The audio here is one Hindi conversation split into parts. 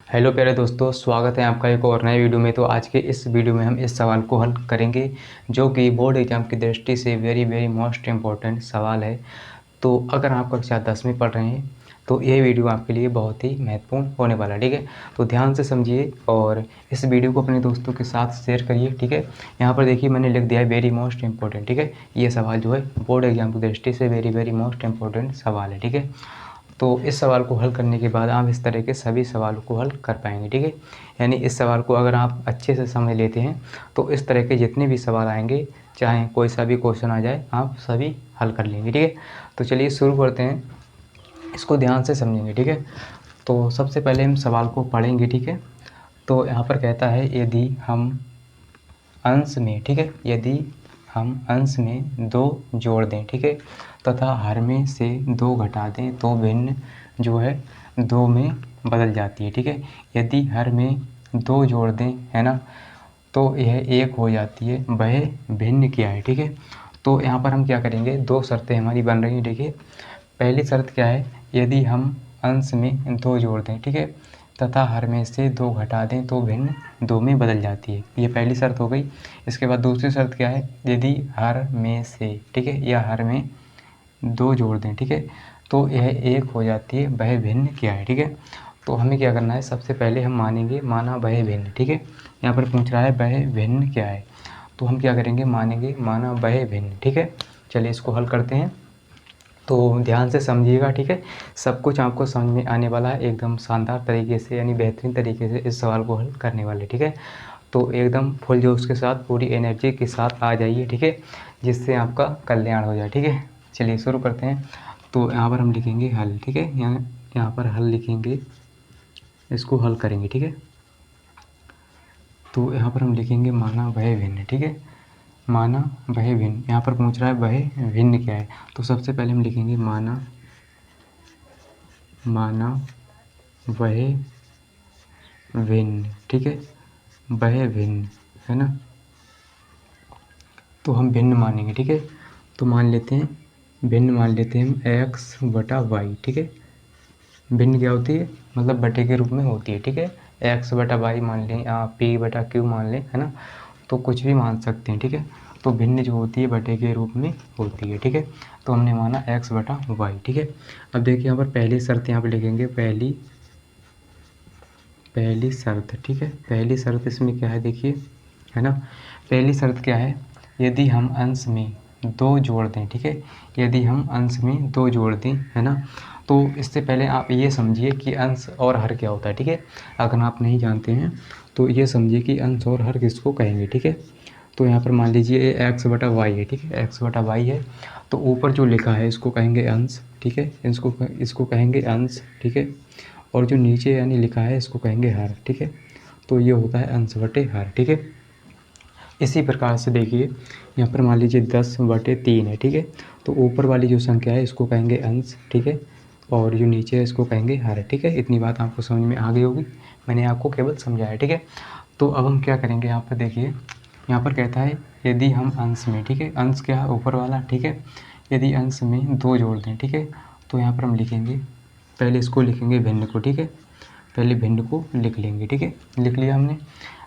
हेलो प्यारे दोस्तों, स्वागत है आपका एक और नए वीडियो में। तो आज के इस वीडियो में हम इस सवाल को हल करेंगे जो कि बोर्ड एग्जाम की दृष्टि से वेरी मोस्ट इम्पोर्टेंट सवाल है। तो अगर आप कक्षा 10 में पढ़ रहे हैं तो ये वीडियो आपके लिए बहुत ही महत्वपूर्ण होने वाला है, ठीक है। तो ध्यान से समझिए और इस वीडियो को अपने दोस्तों के साथ शेयर करिए, ठीक है। यहाँ पर देखिए मैंने लिख दिया है वेरी मोस्ट इम्पोर्टेंट, ठीक है। ये सवाल जो है बोर्ड एग्जाम की दृष्टि से वेरी मोस्ट इम्पोर्टेंट सवाल है, ठीक है। तो इस सवाल को हल करने के बाद आप इस तरह के सभी सवालों को हल कर पाएंगे, ठीक है। यानी इस सवाल को अगर आप अच्छे से समझ लेते हैं तो इस तरह के जितने भी सवाल आएंगे, चाहे कोई सा भी क्वेश्चन आ जाए, आप सभी हल कर लेंगे, ठीक है। तो चलिए शुरू करते हैं, इसको ध्यान से समझेंगे, ठीक है। तो सबसे पहले हम सवाल को पढ़ेंगे, ठीक है। तो यहाँ पर कहता है यदि हम अंश में, ठीक है, यदि हम अंश में 2 जोड़ दें, ठीक है, तथा हर में से 2 घटा दें तो भिन्न जो है 2 में बदल जाती है, ठीक है। यदि हर में 2 जोड़ दें, है ना, तो यह 1 हो जाती है, वह भिन्न क्या है, ठीक है। तो यहाँ पर हम क्या करेंगे, 2 शर्तें हमारी बन रही हैं, देखिए। पहली शर्त क्या है, यदि हम अंश में 2 जोड़ दें, ठीक है, तथा हर में से 2 घटा दें तो भिन्न 2 में बदल जाती है, ये पहली शर्त हो गई। इसके बाद दूसरी शर्त क्या है, यदि हर में से, ठीक है, या हर में 2 जोड़ दें, ठीक है, तो यह 1 हो जाती है, वह भिन्न क्या है, ठीक है। तो हमें क्या करना है, सबसे पहले हम मानेंगे माना वह भिन्न, ठीक है। यहाँ पर पूछ रहा है वह भिन्न क्या है, तो हम क्या करेंगे, मानेंगे माना वह भिन्न, ठीक है। चलिए इसको हल करते हैं। तो ध्यान से समझिएगा, ठीक है। सब कुछ आपको समझ में आने वाला है एकदम शानदार तरीके से, यानी बेहतरीन तरीके से इस सवाल को हल करने वाले, ठीक है। तो एकदम फुल जोश के साथ, पूरी एनर्जी के साथ आ जाइए, ठीक है, जिससे आपका कल्याण हो जाए, ठीक है। चलिए शुरू करते हैं। तो यहाँ पर हम लिखेंगे हल, ठीक है। यहाँ पर हल लिखेंगे, इसको हल करेंगे, ठीक है। तो यहाँ पर हम लिखेंगे माना वह भिन्न, ठीक है, माना वह भिन्न। यहाँ पर पूछ रहा है वह भिन्न क्या है, तो सबसे पहले हम लिखेंगे माना वह भिन्न, ठीक है, वह भिन्न, है ना। तो हम भिन्न मानेंगे, ठीक है। तो मान लेते हैं, भिन्न मान लेते हैं हम x/y, ठीक है। भिन्न क्या होती है, मतलब बटे के रूप में होती है, ठीक है। x/y मान लें या p/q मान लें, है ना, तो कुछ भी मान सकते हैं, ठीक है। तो भिन्न जो होती है बटे के रूप में होती है, ठीक है। तो हमने माना x/y, ठीक है। अब देखिए यहाँ पर पहली शर्त यहाँ पर लिखेंगे, पहली शर्त, ठीक है। पहली शर्त इसमें क्या है, देखिए, है ना। पहली शर्त क्या है, यदि हम अंश में 2 जोड़ दें, ठीक है, यदि हम अंश में 2 जोड़ दें, है ना। तो इससे पहले आप ये समझिए कि अंश और हर क्या होता है, ठीक है। अगर आप नहीं जानते हैं तो ये समझिए कि अंश और हर किसको कहेंगे, ठीक है। तो यहाँ पर मान लीजिए ये x/y है, ठीक है, x/y है। तो ऊपर जो लिखा है इसको कहेंगे अंश, ठीक है, इसको कहेंगे अंश, ठीक है। और जो नीचे यानी लिखा है इसको कहेंगे हर, ठीक है। तो ये होता है अंश बटे हर, ठीक है। इसी प्रकार से देखिए यहाँ पर मान लीजिए 10/3 है, ठीक है। तो ऊपर वाली जो संख्या है इसको कहेंगे अंश, ठीक है, और जो नीचे है इसको कहेंगे हर, ठीक है। इतनी बात आपको समझ में आ गई होगी, मैंने आपको केवल समझाया, ठीक है। तो अब हम क्या करेंगे, यहाँ पर देखिए, यहाँ पर कहता है यदि हम अंश में, ठीक है, अंश क्या है, ऊपर वाला, ठीक है, यदि अंश में 2 जोड़ दें, ठीक है, तो यहाँ पर हम लिखेंगे, पहले इसको लिखेंगे भिन्न को, ठीक है, पहले भिन्न को लिख लेंगे, ठीक है, लिख लिया हमने।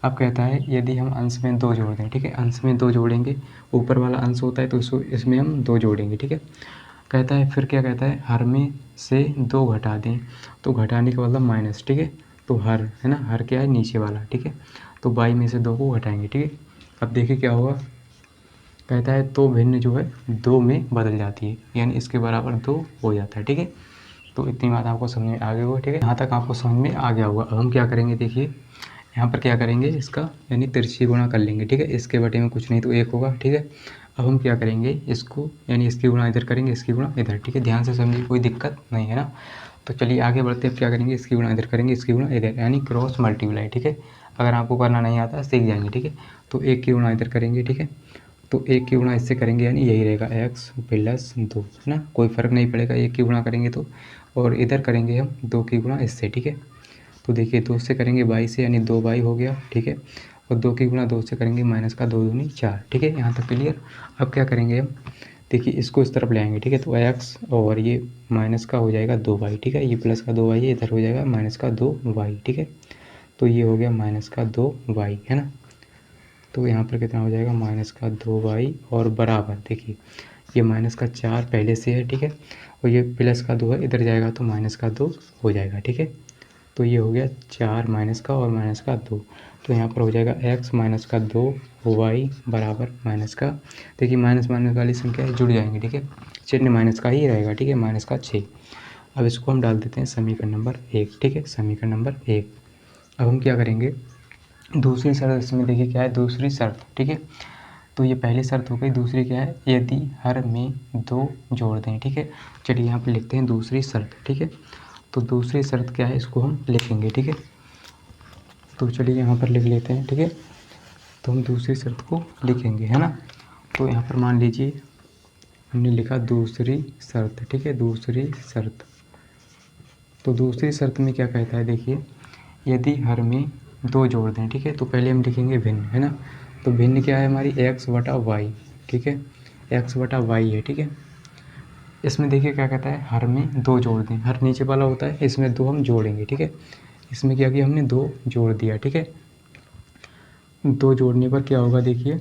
अब कहता है यदि हम अंश में 2 जोड़ दें, ठीक है, अंश में 2 जोड़ेंगे, ऊपर वाला अंश होता है तो इसमें हम 2 जोड़ेंगे, ठीक है। कहता है फिर क्या कहता है, हर में से 2 घटा दें, तो घटाने का मतलब माइनस, ठीक है। तो हर, है ना, हर क्या है, नीचे वाला, ठीक है। तो 22 में से 2 को घटाएंगे, ठीक है। अब देखिए क्या होगा, कहता है तो भिन्न जो है 2 में बदल जाती है, यानी इसके बराबर 2 हो जाता है, ठीक है। तो इतनी बात आपको समझ में आ गई होगा, ठीक है, यहाँ तक आपको समझ में आ गया होगा। अब हम क्या करेंगे, देखिए यहाँ पर क्या करेंगे, इसका यानी तिरछी गुणा कर लेंगे, ठीक है। इसके बटे में कुछ नहीं तो 1 होगा, ठीक है। अब हम क्या करेंगे, इसको यानी इसकी गुणा इधर करेंगे, इसकी गुणा इधर, ठीक है। ध्यान से समझिए, कोई दिक्कत नहीं है ना। तो चलिए आगे बढ़ते, अब क्या करेंगे, इसकी गुणा इधर करेंगे, इसकी गुणा इधर, यानी क्रॉस मल्टीप्लाई, ठीक है। अगर आपको करना नहीं आता सीख जाएंगे, ठीक है। तो 1 की गुणा इधर करेंगे, ठीक है। तो 1 की गुणा इससे करेंगे यानी यही रहेगा x+2, है ना, कोई फ़र्क नहीं पड़ेगा 1 की गुणा करेंगे तो। और इधर करेंगे हम 2 की गुणा इससे, ठीक है। तो देखिए 2 से करेंगे 22 से, यानी 2y हो गया, ठीक है। और 2 की गुणा 2 से करेंगे, माइनस का 2 दूनी 4, ठीक है। यहाँ तक क्लियर। अब क्या करेंगे हम, देखिए इसको इस तरफ ले आएंगे, ठीक है। तो x और ये माइनस का हो जाएगा 2y, ठीक है। ये प्लस का 2y है, इधर हो जाएगा माइनस का 2y, ठीक है। तो ये हो गया माइनस का 2y, है ना। तो यहाँ पर कितना हो जाएगा माइनस का 2y और बराबर, देखिए ये माइनस का 4 पहले से है, ठीक है। और ये प्लस का 2 है, इधर जाएगा तो माइनस का 2 हो जाएगा, ठीक है। तो ये हो गया 4 माइनस का और माइनस का 2। तो यहाँ पर हो जाएगा x माइनस का 2y बराबर माइनस का, देखिए माइनस माइनस वाली संख्या जुड़ जाएंगी, ठीक है। चिन्ह माइनस का ही रहेगा, ठीक है, माइनस का 6। अब इसको हम डाल देते हैं समीकरण नंबर 1, ठीक है, समीकरण नंबर 1। अब हम क्या करेंगे, दूसरी शर्त इसमें देखिए क्या है, दूसरी शर्त, ठीक है। तो ये पहली शर्त हो गई, दूसरी क्या है, यदि हर में 2 जोड़ दें, ठीक है। चलिए यहाँ पर लिखते हैं दूसरी शर्त, ठीक है। तो दूसरी शर्त क्या है, इसको हम लिखेंगे, ठीक है। तो चलिए यहाँ पर लिख लेते हैं, ठीक है। तो हम दूसरी शर्त को लिखेंगे, है ना। तो यहाँ पर मान लीजिए हमने लिखा दूसरी शर्त, ठीक है, दूसरी शर्त। तो दूसरी शर्त में क्या कहता है, देखिए यदि हर में 2 जोड़ दें, ठीक है। तो पहले हम लिखेंगे भिन्न, है ना। तो भिन्न क्या है हमारी x बटा वाई, ठीक है, x बटा वाई है, ठीक है। इसमें देखिए क्या कहता है, हर में 2 जोड़ दें, हर नीचे वाला होता है, इसमें 2 हम जोड़ेंगे, ठीक है। इसमें क्या किया हमने, 2 जोड़ दिया, ठीक है। 2 जोड़ने पर क्या होगा, देखिए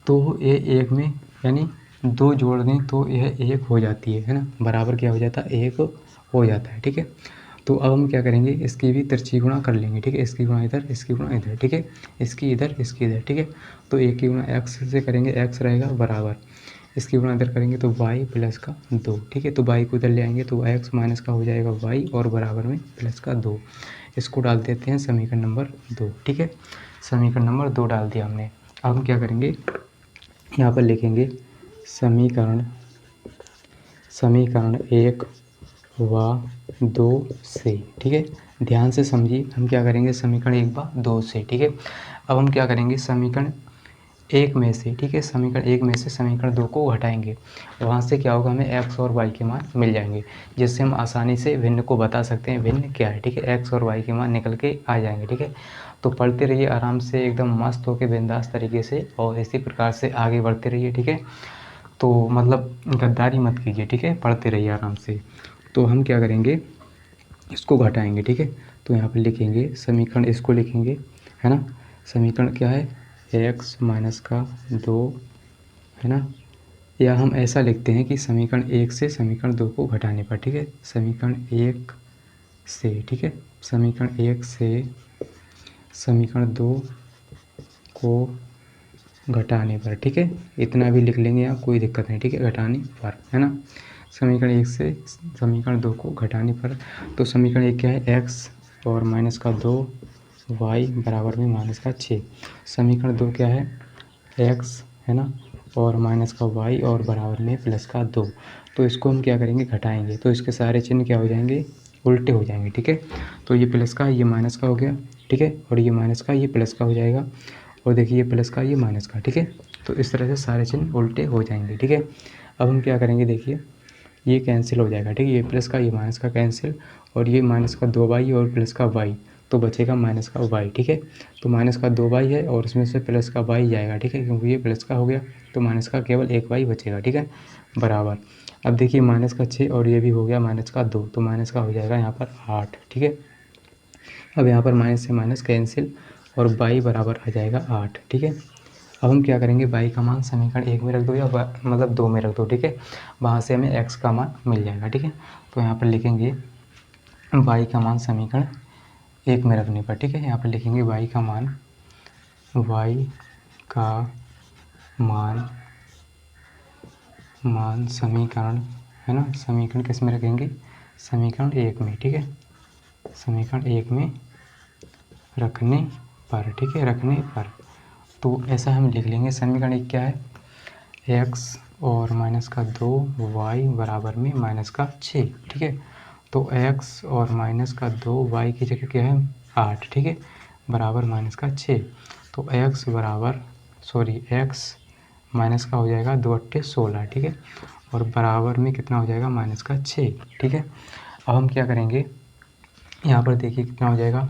तो ये एक में यानी 2 जोड़ दें तो यह 1 हो जाती है ना, बराबर क्या हो जाता है, 1 हो जाता है, ठीक है। तो अब हम क्या करेंगे, इसकी भी तिरछी गुणा कर लेंगे, ठीक है। इसकी गुणा इधर, इसकी गुणा इधर, ठीक है, इसकी इधर, इसकी इधर, ठीक है। तो 1 की गुणा x से करेंगे, x रहेगा बराबर, इसकी गुणा इधर करेंगे तो y प्लस का 2, ठीक है। तो y को इधर ले आएंगे तो x माइनस का हो जाएगा y और बराबर में प्लस का 2। इसको डाल देते हैं समीकरण नंबर 2, ठीक है। समीकरण नंबर 2 डाल दिया हमने। अब हम क्या करेंगे, यहाँ पर लिखेंगे समीकरण 1 व 2 से, ठीक है। ध्यान से समझिए, हम क्या करेंगे समीकरण 1 व 2 से, ठीक है। अब हम क्या करेंगे समीकरण 1 में से, ठीक है, समीकरण 1 में से समीकरण 2 को घटाएंगे। वहाँ से क्या होगा, हमें x और y के मान मिल जाएंगे, जिससे हम आसानी से भिन्न को बता सकते हैं भिन्न क्या है, ठीक है। x और y के मान निकल के आ जाएंगे, ठीक है। तो पढ़ते रहिए आराम से, एकदम मस्त होकर बिंदास तरीके से, और इसी प्रकार से आगे बढ़ते रहिए, ठीक है। तो मतलब गद्दारी मत कीजिए, ठीक है, पढ़ते रहिए आराम से। तो हम क्या करेंगे, इसको घटाएंगे, ठीक है। तो यहाँ पर लिखेंगे समीकरण, इसको लिखेंगे, है ना। समीकरण क्या है, x माइनस का 2, है ना। या हम ऐसा लिखते हैं कि समीकरण 1 से समीकरण 2 को घटाने पर, ठीक है, समीकरण 1 से, ठीक है, समीकरण 1 से समीकरण 2 को घटाने पर, ठीक है। इतना भी लिख लेंगे यहाँ, कोई दिक्कत नहीं, ठीक है, घटाने पर, है ना। समीकरण 1 से समीकरण 2 को घटाने पर, तो समीकरण 1 क्या है, x और माइनस का 2 y बराबर में माइनस का 6। समीकरण 2 क्या है, x, है ना, और माइनस का y और बराबर में प्लस का 2। तो इसको हम क्या करेंगे, घटाएंगे, तो इसके सारे चिन्ह क्या हो जाएंगे, उल्टे हो जाएंगे, ठीक है। तो ये प्लस का ये माइनस का हो गया, ठीक है, और ये माइनस का ये प्लस का हो जाएगा, और देखिए ये प्लस का ये माइनस का, ठीक है। तो इस तरह से सारे चिन्ह उल्टे हो जाएंगे, ठीक है। अब हम क्या करेंगे, देखिए ये कैंसिल हो जाएगा, ठीक है, ये प्लस का ये माइनस का कैंसिल, और ये माइनस का 2y और प्लस का y, तो बचेगा माइनस का y, ठीक है। तो माइनस का 2y है और इसमें से प्लस का y जाएगा, ठीक है, क्योंकि ये प्लस का हो गया, तो माइनस का केवल 1y बचेगा, ठीक है, बराबर। अब देखिए माइनस का 6 और ये भी हो गया माइनस का 2, तो माइनस का हो जाएगा यहाँ पर 8, ठीक है। अब यहाँ पर माइनस से माइनस कैंसिल और y बराबर आ जाएगा 8, ठीक है। अब हम क्या करेंगे, y का मान समीकरण 1 में रख दो या मतलब 2 में रख दो, ठीक है। वहाँ से हमें x का मान मिल जाएगा, ठीक है। तो यहाँ पर लिखेंगे y का मान समीकरण 1 में रखने पर, ठीक है। यहाँ पर लिखेंगे y का मान समीकरण, है ना, समीकरण किस में रखेंगे, समीकरण 1 में, ठीक है, समीकरण 1 में रखने पर, ठीक है, रखने पर। तो ऐसा हम लिख लेंगे, समीकरण 1 क्या है, x और माइनस का 2y बराबर में माइनस का 6, ठीक है। तो x और माइनस का 2y की जगह क्या है 8, ठीक है, बराबर माइनस का 6। तो x बराबर x माइनस का हो जाएगा 2 8 16, ठीक है, और बराबर में कितना हो जाएगा माइनस का 6, ठीक है। अब हम क्या करेंगे, यहाँ पर देखिए कितना हो जाएगा,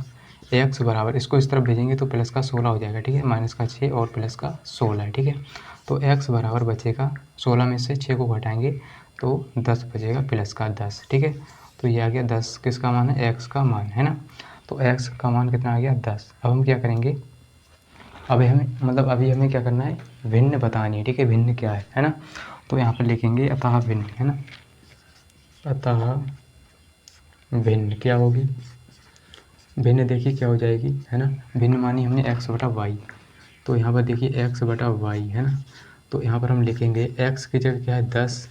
एक्स बराबर, इसको इस तरफ भेजेंगे तो प्लस का 16 हो जाएगा, ठीक है, माइनस का 6 और प्लस का 16 है, ठीक है। तो एक्स बराबर बचेगा 16 में से 6 को घटाएंगे तो 10 बचेगा प्लस का 10, ठीक है। तो ये आ गया 10 किसका मान है, एक्स का मान है ना। तो एक्स का मान कितना आ गया 10। अब हम क्या करेंगे, अभी हमें क्या करना है, भिन्न बतानी है, ठीक है, भिन्न क्या है ना। तो यहाँ पर लिखेंगे अतः भिन्न, है ना, अतः भिन्न क्या होगी, भिन्न देखिए क्या हो जाएगी, है ना, भिन्न मानी हमने एक्स बटा वाई। तो यहाँ पर देखिए एक्स बटा वाई है ना। तो यहाँ पर हम लिखेंगे एक्स की जगह क्या है 10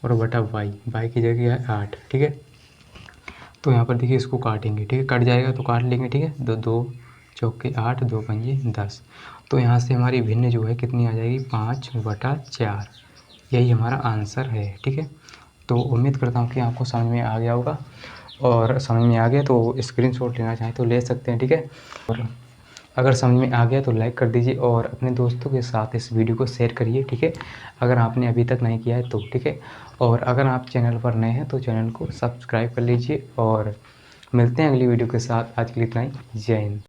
और बटा वाई, वाई की जगह क्या है 8, ठीक है। तो यहाँ पर देखिए इसको काटेंगे, ठीक है, कट जाएगा तो काट लेंगे, ठीक है। दो दो चौके 8, 2 पंजे 10। तो यहाँ से हमारी भिन्न जो है कितनी आ जाएगी, 5/4। यही हमारा आंसर है, ठीक है। तो उम्मीद करता हूँ कि आपको समझ में आ गया होगा, और समझ में आ गया तो स्क्रीनशॉट लेना चाहें तो ले सकते हैं, ठीक है। और अगर समझ में आ गया तो लाइक कर दीजिए और अपने दोस्तों के साथ इस वीडियो को शेयर करिए, ठीक है, अगर आपने अभी तक नहीं किया है तो, ठीक है। और अगर आप चैनल पर नए हैं तो चैनल को सब्सक्राइब कर लीजिए, और मिलते हैं अगली वीडियो के साथ। आज के लिए इतना ही, जय हिंद।